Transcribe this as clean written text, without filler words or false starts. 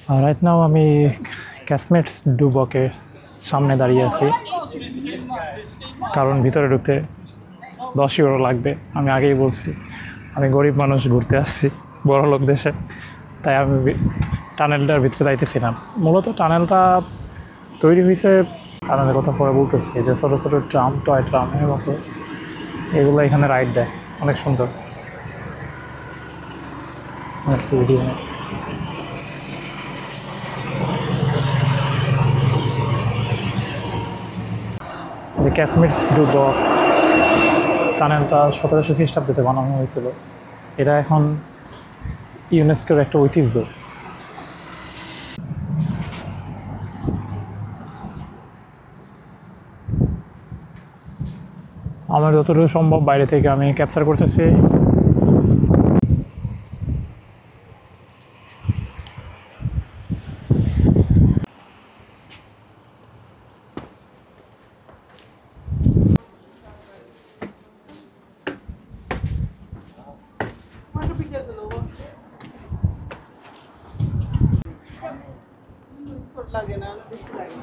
Right now আমি ক্যাসমেটস ডুবকের সামনে দাঁড়িয়ে আছি, কারণ ভিতরে ঢুকতে 10 ইউরো লাগবে। আমি আগেই বলছি আমি গরিব মানুষ, ঘুরতে আসছি বড় লোক দেশে, তাই আমি টানেলটার ভিতরে যাইতেছিলাম। মূলত টানেলটা তৈরি হয়েছে, টানেলের কথা পরে বলতেছি, যে ছোটো ছোটো ট্রাম, টয় ট্রামের মতো, এগুলো এখানে রাইড দেয়, অনেক সুন্দর। ভিডিও ক্যাসমেটস ডুবক টানেলটা 1700 খ্রিস্টাব্দে বানানো হয়েছিল। এটা এখন ইউনেস্কোর একটা ঐতিহ্য। আমার যতটুকু সম্ভব বাইরে থেকে আমি ক্যাপচার করতেছি। লাগে না, বেশি লাগে।